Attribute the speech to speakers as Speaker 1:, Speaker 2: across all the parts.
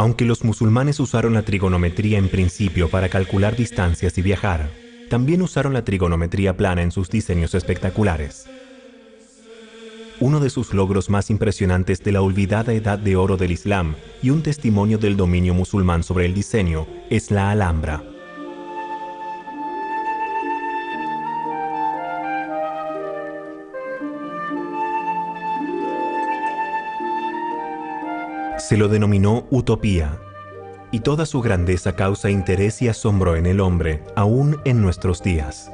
Speaker 1: Aunque los musulmanes usaron la trigonometría en principio para calcular distancias y viajar, también usaron la trigonometría plana en sus diseños espectaculares. Uno de sus logros más impresionantes de la olvidada edad de oro del Islam y un testimonio del dominio musulmán sobre el diseño es la Alhambra. Se lo denominó utopía, y toda su grandeza causa interés y asombro en el hombre, aún en nuestros días.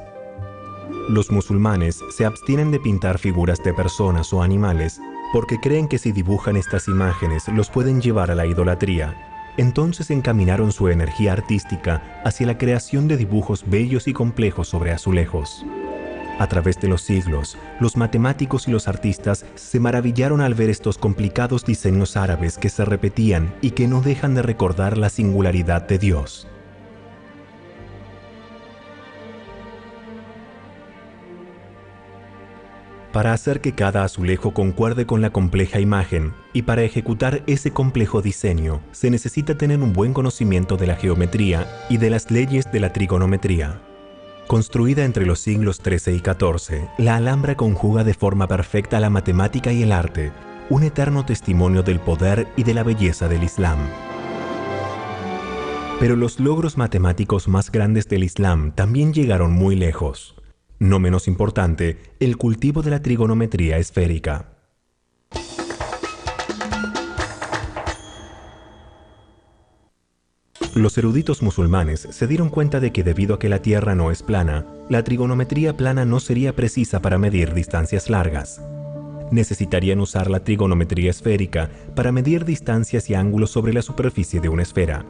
Speaker 1: Los musulmanes se abstienen de pintar figuras de personas o animales porque creen que si dibujan estas imágenes los pueden llevar a la idolatría. Entonces encaminaron su energía artística hacia la creación de dibujos bellos y complejos sobre azulejos. A través de los siglos, los matemáticos y los artistas se maravillaron al ver estos complicados diseños árabes que se repetían y que no dejan de recordar la singularidad de Dios. Para hacer que cada azulejo concuerde con la compleja imagen y para ejecutar ese complejo diseño, se necesita tener un buen conocimiento de la geometría y de las leyes de la trigonometría. Construida entre los siglos XIII y XIV, la Alhambra conjuga de forma perfecta la matemática y el arte, un eterno testimonio del poder y de la belleza del Islam. Pero los logros matemáticos más grandes del Islam también llegaron muy lejos. No menos importante, el cultivo de la trigonometría esférica. Los eruditos musulmanes se dieron cuenta de que debido a que la Tierra no es plana, la trigonometría plana no sería precisa para medir distancias largas. Necesitarían usar la trigonometría esférica para medir distancias y ángulos sobre la superficie de una esfera,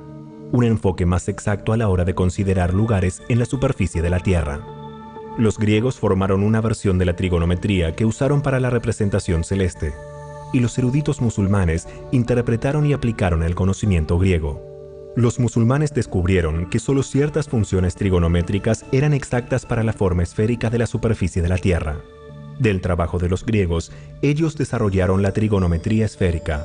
Speaker 1: un enfoque más exacto a la hora de considerar lugares en la superficie de la Tierra. Los griegos formaron una versión de la trigonometría que usaron para la representación celeste, y los eruditos musulmanes interpretaron y aplicaron el conocimiento griego. Los musulmanes descubrieron que solo ciertas funciones trigonométricas eran exactas para la forma esférica de la superficie de la Tierra. Del trabajo de los griegos, ellos desarrollaron la trigonometría esférica,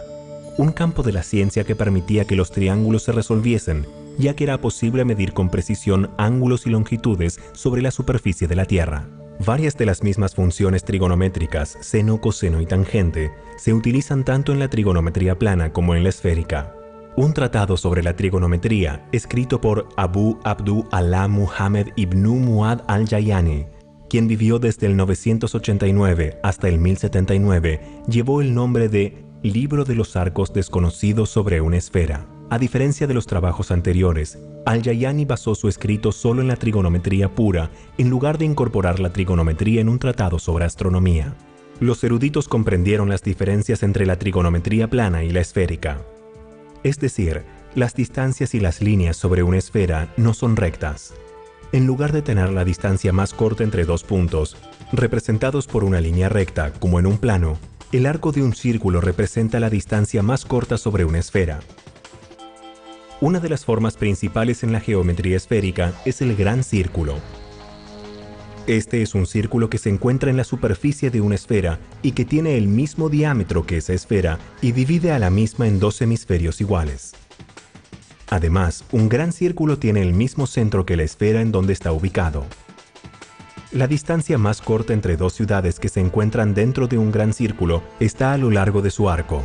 Speaker 1: un campo de la ciencia que permitía que los triángulos se resolviesen, ya que era posible medir con precisión ángulos y longitudes sobre la superficie de la Tierra. Varias de las mismas funciones trigonométricas, seno, coseno y tangente, se utilizan tanto en la trigonometría plana como en la esférica. Un tratado sobre la trigonometría, escrito por Abu Abdu Allah Muhammad ibn Muad al-Jayani, quien vivió desde el 989 hasta el 1079, llevó el nombre de Libro de los Arcos Desconocidos sobre una esfera. A diferencia de los trabajos anteriores, al-Jayani basó su escrito solo en la trigonometría pura, en lugar de incorporar la trigonometría en un tratado sobre astronomía. Los eruditos comprendieron las diferencias entre la trigonometría plana y la esférica. Es decir, las distancias y las líneas sobre una esfera no son rectas. En lugar de tener la distancia más corta entre dos puntos, representados por una línea recta, como en un plano, el arco de un círculo representa la distancia más corta sobre una esfera. Una de las formas principales en la geometría esférica es el gran círculo. Este es un círculo que se encuentra en la superficie de una esfera y que tiene el mismo diámetro que esa esfera y divide a la misma en dos hemisferios iguales. Además, un gran círculo tiene el mismo centro que la esfera en donde está ubicado. La distancia más corta entre dos ciudades que se encuentran dentro de un gran círculo está a lo largo de su arco.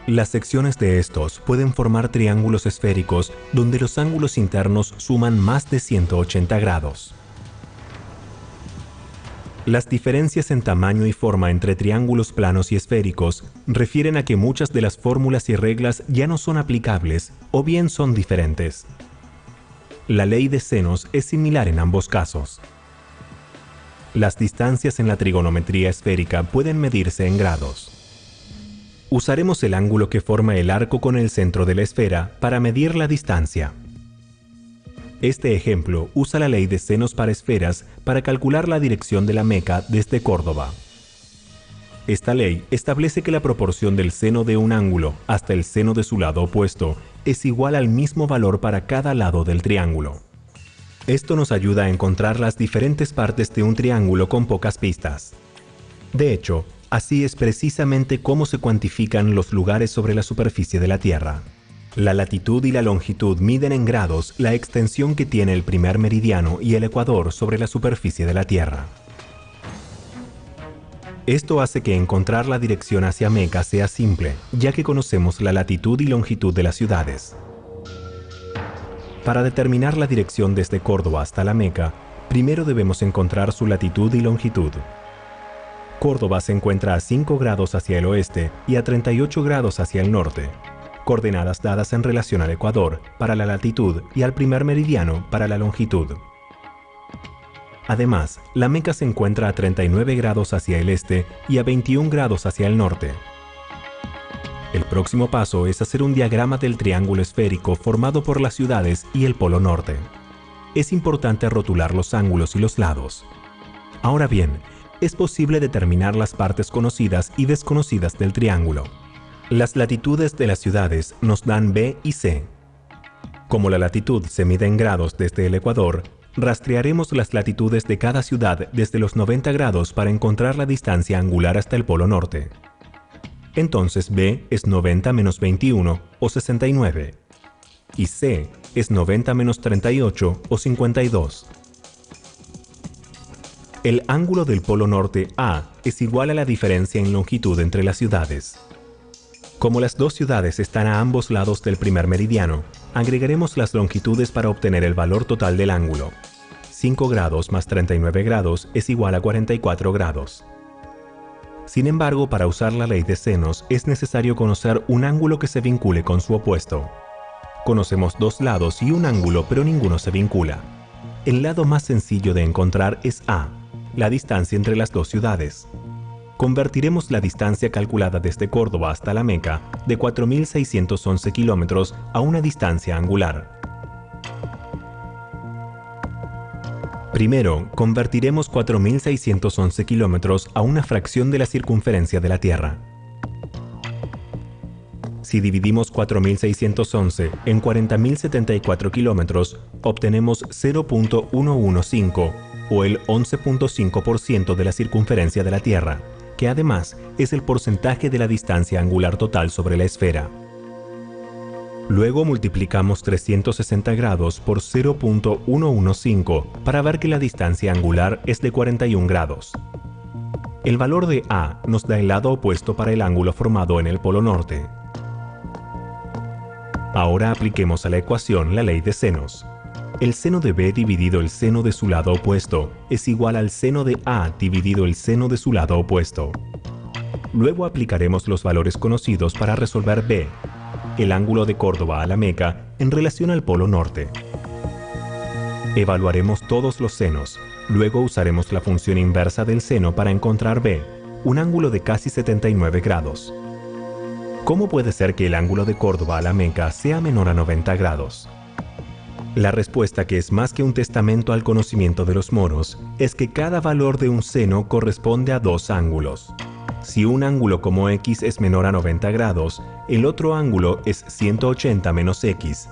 Speaker 1: Las secciones de estos pueden formar triángulos esféricos donde los ángulos internos suman más de 180 grados. Las diferencias en tamaño y forma entre triángulos planos y esféricos refieren a que muchas de las fórmulas y reglas ya no son aplicables o bien son diferentes. La ley de senos es similar en ambos casos. Las distancias en la trigonometría esférica pueden medirse en grados. Usaremos el ángulo que forma el arco con el centro de la esfera para medir la distancia. Este ejemplo usa la ley de senos para esferas para calcular la dirección de la Meca desde Córdoba. Esta ley establece que la proporción del seno de un ángulo hasta el seno de su lado opuesto es igual al mismo valor para cada lado del triángulo. Esto nos ayuda a encontrar las diferentes partes de un triángulo con pocas pistas. De hecho, Así es precisamente cómo se cuantifican los lugares sobre la superficie de la Tierra. La latitud y la longitud miden en grados la extensión que tiene el primer meridiano y el ecuador sobre la superficie de la Tierra. Esto hace que encontrar la dirección hacia Meca sea simple, ya que conocemos la latitud y longitud de las ciudades. Para determinar la dirección desde Córdoba hasta la Meca, primero debemos encontrar su latitud y longitud. Córdoba se encuentra a 5 grados hacia el oeste y a 38 grados hacia el norte, coordenadas dadas en relación al ecuador para la latitud y al primer meridiano para la longitud. Además, la Meca se encuentra a 39 grados hacia el este y a 21 grados hacia el norte. El próximo paso es hacer un diagrama del triángulo esférico formado por las ciudades y el polo norte. Es importante rotular los ángulos y los lados. Ahora bien, es posible determinar las partes conocidas y desconocidas del triángulo. Las latitudes de las ciudades nos dan B y C. Como la latitud se mide en grados desde el ecuador, rastrearemos las latitudes de cada ciudad desde los 90 grados para encontrar la distancia angular hasta el polo norte. Entonces B es 90 menos 21 o 69 y C es 90 menos 38 o 52. El ángulo del polo norte A es igual a la diferencia en longitud entre las ciudades. Como las dos ciudades están a ambos lados del primer meridiano, agregaremos las longitudes para obtener el valor total del ángulo. 5 grados más 39 grados es igual a 44 grados. Sin embargo, para usar la ley de senos es necesario conocer un ángulo que se vincule con su opuesto. Conocemos dos lados y un ángulo, pero ninguno se vincula. El lado más sencillo de encontrar es A, la distancia entre las dos ciudades. Convertiremos la distancia calculada desde Córdoba hasta la Meca de 4.611 kilómetros a una distancia angular. Primero, convertiremos 4.611 kilómetros a una fracción de la circunferencia de la Tierra. Si dividimos 4.611 en 40.074 kilómetros, obtenemos 0.115 o el 11.5% de la circunferencia de la Tierra, que además es el porcentaje de la distancia angular total sobre la esfera. Luego multiplicamos 360 grados por 0.115 para ver que la distancia angular es de 41 grados. El valor de A nos da el lado opuesto para el ángulo formado en el polo norte. Ahora apliquemos a la ecuación la ley de senos. El seno de B dividido el seno de su lado opuesto es igual al seno de A dividido el seno de su lado opuesto. Luego aplicaremos los valores conocidos para resolver B, el ángulo de Córdoba a la Meca en relación al polo norte. Evaluaremos todos los senos, luego usaremos la función inversa del seno para encontrar B, un ángulo de casi 79 grados. ¿Cómo puede ser que el ángulo de Córdoba a la Meca sea menor a 90 grados? La respuesta, que es más que un testamento al conocimiento de los moros, es que cada valor de un seno corresponde a dos ángulos. Si un ángulo como X es menor a 90 grados, el otro ángulo es 180 menos X,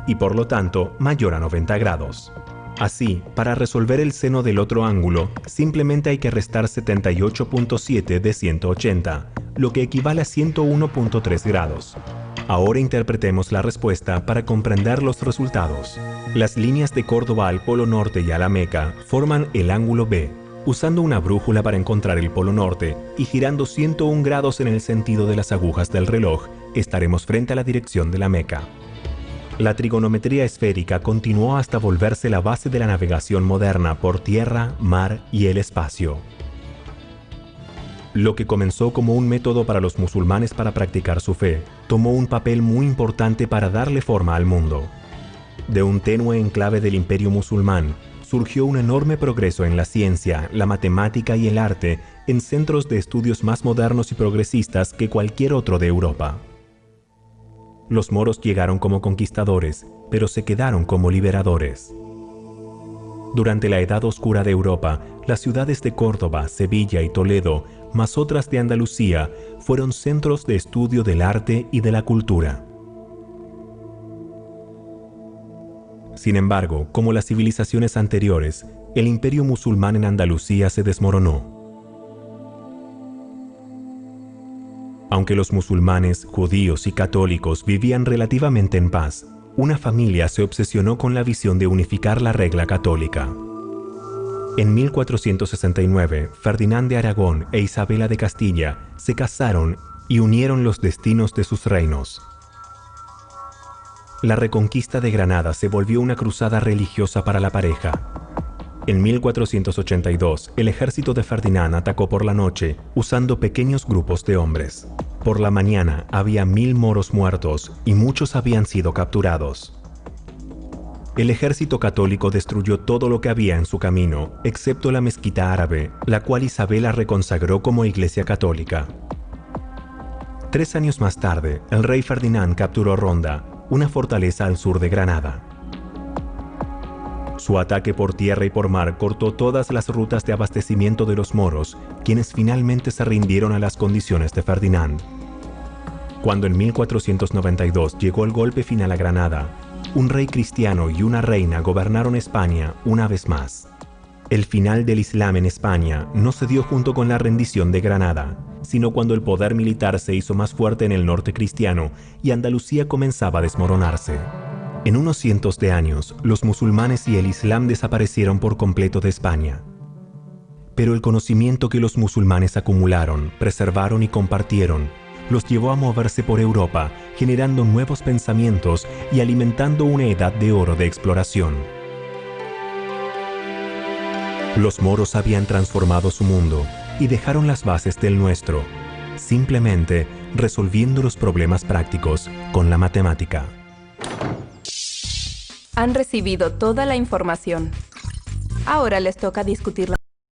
Speaker 1: y por lo tanto mayor a 90 grados. Así, para resolver el seno del otro ángulo, simplemente hay que restar 78.7 de 180, lo que equivale a 101.3 grados. Ahora interpretemos la respuesta para comprender los resultados. Las líneas de Córdoba al polo norte y a la Meca forman el ángulo B. Usando una brújula para encontrar el polo norte y girando 101 grados en el sentido de las agujas del reloj, estaremos frente a la dirección de la Meca. La trigonometría esférica continuó hasta volverse la base de la navegación moderna por tierra, mar y el espacio. Lo que comenzó como un método para los musulmanes para practicar su fe, tomó un papel muy importante para darle forma al mundo. De un tenue enclave del imperio musulmán, surgió un enorme progreso en la ciencia, la matemática y el arte en centros de estudios más modernos y progresistas que cualquier otro de Europa. Los moros llegaron como conquistadores, pero se quedaron como liberadores. Durante la Edad Oscura de Europa, las ciudades de Córdoba, Sevilla y Toledo, más otras de Andalucía, fueron centros de estudio del arte y de la cultura. Sin embargo, como las civilizaciones anteriores, el imperio musulmán en Andalucía se desmoronó. Aunque los musulmanes, judíos y católicos vivían relativamente en paz, una familia se obsesionó con la visión de unificar la regla católica. En 1469, Ferdinand de Aragón e Isabela de Castilla se casaron y unieron los destinos de sus reinos. La reconquista de Granada se volvió una cruzada religiosa para la pareja. En 1482, el ejército de Ferdinand atacó por la noche usando pequeños grupos de hombres. Por la mañana había 1000 moros muertos y muchos habían sido capturados. El ejército católico destruyó todo lo que había en su camino, excepto la mezquita árabe, la cual Isabela reconsagró como iglesia católica. 3 años más tarde, el rey Ferdinand capturó Ronda, una fortaleza al sur de Granada. Su ataque por tierra y por mar cortó todas las rutas de abastecimiento de los moros, quienes finalmente se rindieron a las condiciones de Ferdinand. Cuando en 1492 llegó el golpe final a Granada, un rey cristiano y una reina gobernaron España una vez más. El final del Islam en España no se dio junto con la rendición de Granada, sino cuando el poder militar se hizo más fuerte en el norte cristiano y Andalucía comenzaba a desmoronarse. En unos cientos de años, los musulmanes y el Islam desaparecieron por completo de España. Pero el conocimiento que los musulmanes acumularon, preservaron y compartieron, los llevó a moverse por Europa, generando nuevos pensamientos y alimentando una edad de oro de exploración. Los moros habían transformado su mundo y dejaron las bases del nuestro, simplemente resolviendo los problemas prácticos con la matemática.
Speaker 2: Han recibido toda la información. Ahora les toca discutirla.